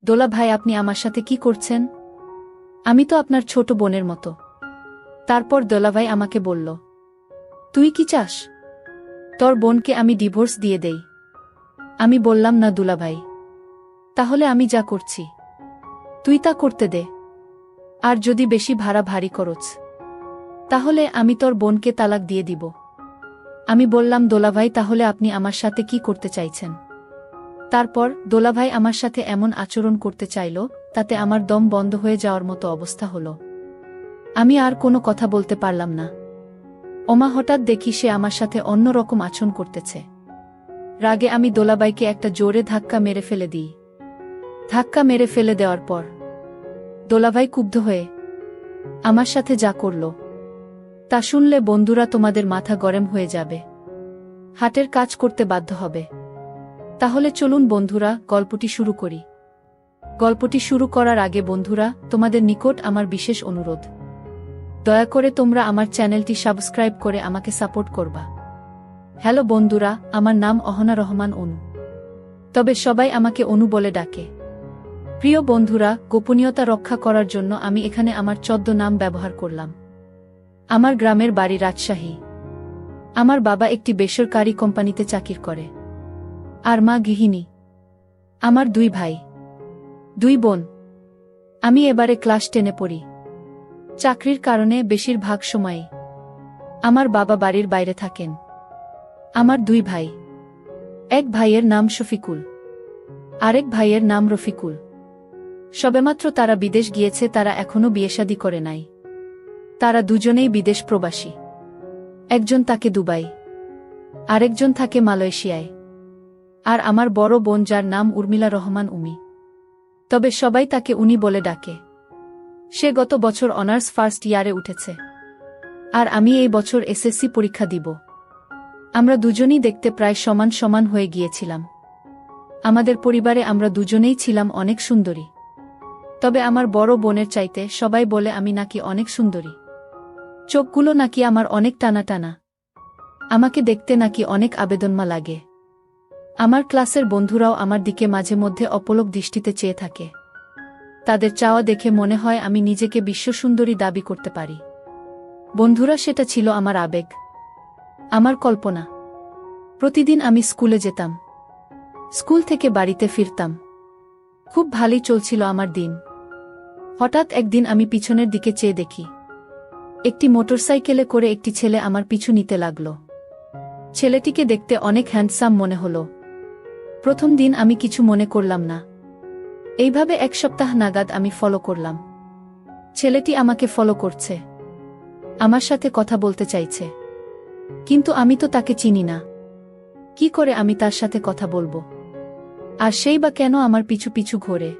দোলা ভাই, আপনি আমার সাথে কি করছেন? আমি তো আপনার ছোট বোনের মতো। তারপর দোলাভাই আমাকে বলল, তুই কি চাস তোর বোনকে আমি ডিভোর্স দিয়ে দেই? আমি বললাম, না দুলাভাই, তাহলে আমি যা করছি তুই তা করতে দে। আর যদি বেশি ভাড়া ভারী করছ তাহলে আমি তোর বোনকে তালাক দিয়ে দিব। আমি বললাম, দোলাভাই, তাহলে আপনি আমার সাথে কি করতে চাইছেন? তারপর দোলাভাই আমার সাথে এমন আচরণ করতে চাইল, তাতে আমার দম বন্ধ হয়ে যাওয়ার মতো অবস্থা হলো। আমি আর কোনো কথা বলতে পারলাম না। ওমা হঠাৎ দেখি সে আমার সাথে অন্য রকম আচরণ করতেছে। রাগে আমি দোলাভাইকে একটা জোরে ধাক্কা মেরে ফেলে দিই। ধাক্কা মেরে ফেলে দেওয়ার পর দোলাভাই ক্ষুব্ধ হয়ে আমার সাথে যা করল তা শুনলে বন্ধুরা তোমাদের মাথা গরম হয়ে যাবে, হাটের কাজ করতে বাধ্য হবে। তাহলে চলুন বন্ধুরা, গল্পটি শুরু করি। গল্পটি শুরু করার আগে বন্ধুরা, তোমাদের নিকট আমার বিশেষ অনুরোধ, দয়া করে তোমরা আমার চ্যানেলটি সাবস্ক্রাইব করে আমাকে সাপোর্ট করবা। হ্যালো বন্ধুরা, আমার নাম অহনা রহমান অনু, তবে সবাই আমাকে অনু বলে ডাকে। প্রিয় বন্ধুরা, গোপনীয়তা রক্ষা করার জন্য আমি এখানে আমার নাম ব্যবহার করলাম। আমার গ্রামের বাড়ি রাজশাহী। আমার বাবা একটি বেসরকারি কোম্পানিতে চাকরি করে, আর মা গৃহিণী। আমার 2 ভাই 2 বোন। আমি এবারে ক্লাস 10-এ পড়ি। চাকরির কারণে বেশিরভাগ সময়ই আমার বাবা বাড়ির বাইরে থাকেন। আমার 2 ভাই, এক ভাইয়ের নাম শফিকুল, আরেক ভাইয়ের নাম রফিকুল। সবেমাত্র তারা বিদেশ গিয়েছে, তারা এখনো বিয়েশাদী করে নাই। তারা দুজনেই বিদেশ প্রবাসী। একজন থাকে দুবাই, আরেকজন থাকে মালয়েশিয়ায়। আর আমার বড় বোন, যার নাম উর্মিলা রহমান উমি, তবে সবাই তাকে উনি বলে ডাকে। সে গত বছর অনার্স ফার্স্ট ইয়ারে উঠেছে, আর আমি এই বছর এসএসসি পরীক্ষা দিব। আমরা দুজনেই দেখতে প্রায় সমান সমান হয়ে গিয়েছিলাম। আমাদের পরিবারে আমরা দুজনেই ছিলাম অনেক সুন্দরী, তবে আমার বড় বোনের চাইতে সবাই বলে আমি নাকি অনেক সুন্দরী। চোখগুলো নাকি আমার অনেক টানা টানা, আমাকে দেখতে নাকি অনেক আবেদনমা লাগে। আমার ক্লাসের বন্ধুরাও আমার দিকে মাঝে মধ্যে অপলক দৃষ্টিতে চেয়ে থাকে। তাদের চাওয়া দেখে মনে হয় আমি নিজেকে বিশ্বসুন্দরী দাবি করতে পারি। বন্ধুরা, সেটা ছিল আমার আবেগ, আমার কল্পনা। প্রতিদিন আমি স্কুলে যেতাম, স্কুল থেকে বাড়িতে ফিরতাম। খুব ভালোই চলছিল আমার দিন। হঠাৎ একদিন আমি পিছনের দিকে চেয়ে দেখি, একটি মোটরসাইকেলে করে একটি ছেলে আমার পিছু নিতে লাগল। ছেলেটিকে দেখতে অনেক হ্যান্ডসাম মনে হলো। প্রথম দিন আমি কিছু মনে করলাম না। এইভাবে 1 সপ্তাহ নাগাদ আমি ফলো করলাম। ছেলেটি আমাকে ফলো করছে, আমার সাথে কথা বলতে চাইছে, কিন্তু আমি তো তাকে চিনি না। কি করে আমি তার সাথে কথা বলবো? আর সেই বা কেন আমার পিছু পিছু ঘোরে?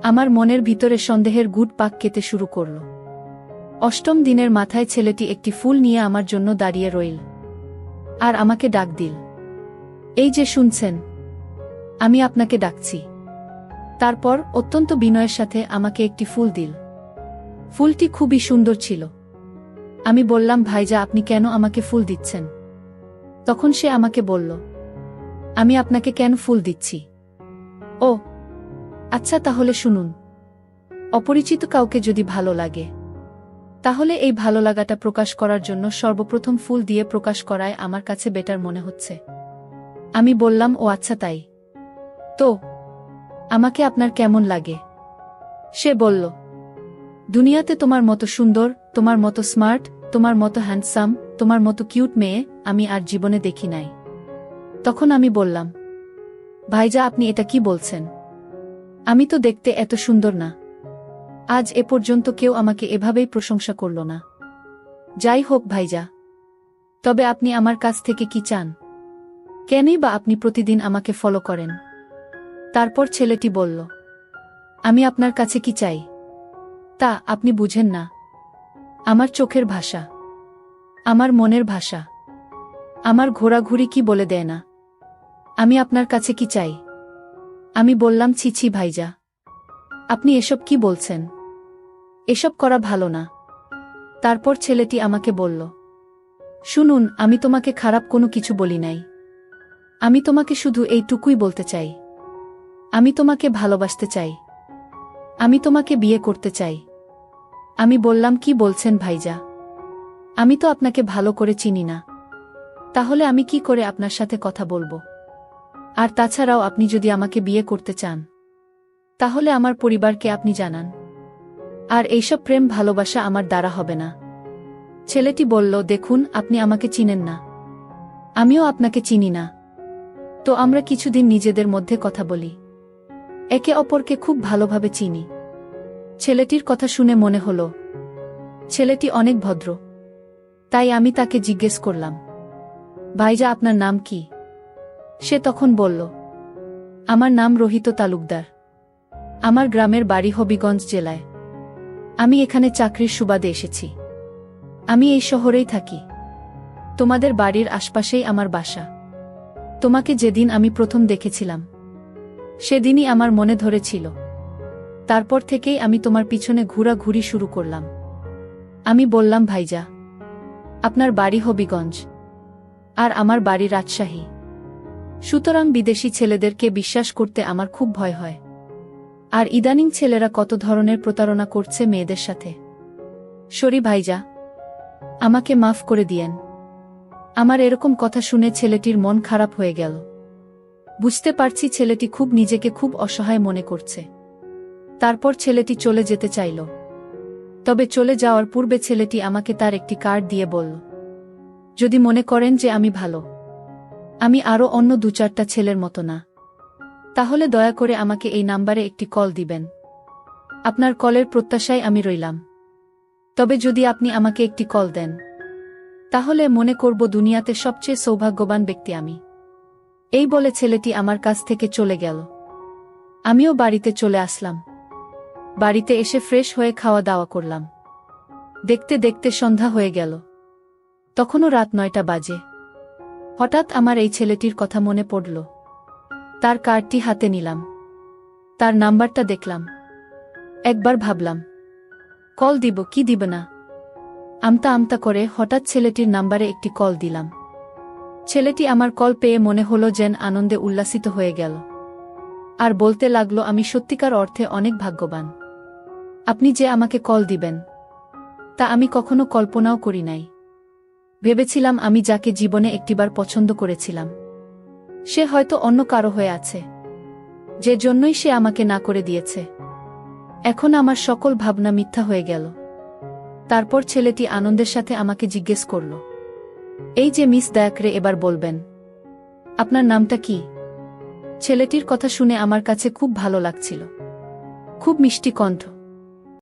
আমার মনের ভিতরে সন্দেহের গুড় পাক খেতে শুরু করল। 8ম দিনের মাথায় ছেলেটি একটি ফুল নিয়ে আমার জন্য দাঁড়িয়ে রইল, আর আমাকে ডাক দিল, এই যে শুনছেন, আমি আপনাকে ডাকছি। তারপর অত্যন্ত বিনয়ের সাথে আমাকে একটি ফুল দিল। ফুলটি খুবই সুন্দর ছিল। আমি বললাম, ভাইজা, আপনি কেন আমাকে ফুল দিচ্ছেন? তখন সে আমাকে বলল, আমি আপনাকে কেন ফুল দিচ্ছি? ও আচ্ছা, তাহলে শুনুন। অপরিচিত কাউকে যদি ভালো লাগে, তাহলে এই ভালো লাগাটা প্রকাশ করার জন্য সর্বপ্রথম ফুল দিয়ে প্রকাশ করায় আমার কাছে বেটার মনে হচ্ছে। আমি বললাম, ও আচ্ছা, তাই তো আমাকে আপনার কেমন লাগে? সে বলল, দুনিয়াতে তোমার মতো সুন্দর, তোমার মতো স্মার্ট, তোমার মতো হ্যান্ডসাম, তোমার মতো কিউট মেয়ে আমি আর জীবনে দেখি নাই। তখন আমি বললাম, ভাইজা, আপনি এটা কি বলছেন? আমি তো দেখতে এত সুন্দর না। আজ এ পর্যন্ত কেউ আমাকে এভাবেই প্রশংসা করল না। যাই হোক ভাইজা, তবে আপনি আমার কাছ থেকে কি চান? কেনই বা আপনি প্রতিদিন আমাকে ফলো করেন? তারপর ছেলেটি বলল, আমি আপনার কাছে কি চাই তা আপনি বুঝেন না। আমার চোখের ভাষা, আমার মনের ভাষা, আমার ঘোরাঘুরি কি বলে দেয় না আমি আপনার কাছে কি চাই? আমি বললাম, ছি ছি ভাইজা, আপনি এসব কি বলছেন? এসব করা ভালো না। তারপর ছেলেটি আমাকে বলল, শুনুন, আমি তোমাকে খারাপ কোনো কিছু বলি নাই। আমি তোমাকে শুধু এইটুকুই বলতে চাই, আমি তোমাকে ভালোবাসতে চাই। আমি তোমাকে বিয়ে করতে চাই। আমি বললাম, কি বলছেন ভাইজা? আমি তো আপনাকে ভালো করে চিনি না। তাহলে আমি কি করে আপনার সাথে কথা বলবো? আর তাছাড়াও আপনি যদি আমাকে বিয়ে করতে চান, তাহলে আমার পরিবারকে আপনি জানান। আর এইসব প্রেম ভালোবাসা আমার দ্বারা হবে না। ছেলেটি বলল, দেখুন, আপনি আমাকে চিনেন না, আমিও আপনাকে চিনি না। তো আমরা কিছুদিন নিজেদের মধ্যে কথা বলি, একে অপরকে খুব ভালোভাবে চিনি। ছেলেটির কথা শুনে মনে হলো ছেলেটি অনেক ভদ্র। তাই আমি তাকে জিজ্ঞেস করলাম, ভাইজা, আপনার নাম কি? সে তখন বলল, আমার নাম রোহিত তালুকদার। আমার গ্রামের বাড়ি হবিগঞ্জ জেলায়। আমি এখানে চাকরির সুবাদে এসেছি। আমি এই শহরেই থাকি। তোমাদের বাড়ির আশপাশেই আমার বাসা। তোমাকে যেদিন আমি প্রথম দেখেছিলাম, সেদিনই আমার মনে ধরেছিল। তারপর থেকেই আমি তোমার পিছনে ঘোরাঘুরি শুরু করলাম। আমি বললাম, ভাইজা, আপনার বাড়ি হবিগঞ্জ আর আমার বাড়ি রাজশাহী, সুতরাং বিদেশি ছেলেদেরকে বিশ্বাস করতে আমার খুব ভয় হয়। আর ইদানিং ছেলেরা কত ধরনের প্রতারণা করছে মেয়েদের সাথে। সরি ভাইজা, আমাকে মাফ করে দিয়েন। আমার এরকম কথা শুনে ছেলেটির মন খারাপ হয়ে গেল। বুঝতে পারছি ছেলেটি নিজেকে খুব অসহায় মনে করছে। তারপর ছেলেটি চলে যেতে চাইল। তবে চলে যাওয়ার পূর্বে ছেলেটি আমাকে তার একটি কার্ড দিয়ে বলল, যদি মনে করেন যে আমি ভালো, আমি আরও অন্য 2-4টা ছেলের মতো না, তাহলে দয়া করে আমাকে এই নাম্বারে একটি কল দিবেন। আপনার কলের প্রত্যাশায় আমি রইলাম। তবে যদি আপনি আমাকে একটি কল দেন, তাহলে মনে করব দুনিয়াতে সবচেয়ে সৌভাগ্যবান ব্যক্তি আমি। এই বলে ছেলেটি আমার কাছ থেকে চলে গেল। আমিও বাড়িতে চলে আসলাম। বাড়িতে এসে ফ্রেশ হয়ে খাওয়া দাওয়া করলাম। দেখতে দেখতে সন্ধ্যা হয়ে গেল। তখনও রাত 9টা বাজে। হঠাৎ আমার এই ছেলেটির কথা মনে পড়ল। তার কার্ডটি হাতে নিলাম। তার নাম্বারটা দেখলাম। একবার ভাবলাম, কল দিব কি দিব না। আমতা আমতা করে হঠাৎ ছেলেটির নাম্বারে একটি কল দিলাম। ছেলেটি আমার কল পেয়ে মনে হলো যেন আনন্দে উল্লাসিত হয়ে গেল। আর বলতে লাগলো, আমি সত্যিকার অর্থে অনেক ভাগ্যবান। আপনি যে আমাকে কল দিবেন, তা আমি কখনো কল্পনাও করি নাই। ভেবেছিলাম আমি যাকে জীবনে একটিবার পছন্দ করেছিলাম, সে হয়তো অন্য কারো হয়ে আছে, যে জন্যই সে আমাকে না করে দিয়েছে। এখন আমার সকল ভাবনা মিথ্যা হয়ে গেল। তারপর ছেলেটি আনন্দের সাথে আমাকে জিজ্ঞেস করল, এই যে মিস, দয়া করে এবার বলবেন আপনার নামটা কি? ছেলেটির কথা শুনে আমার কাছে খুব ভালো লাগছিল। খুব মিষ্টি কণ্ঠ।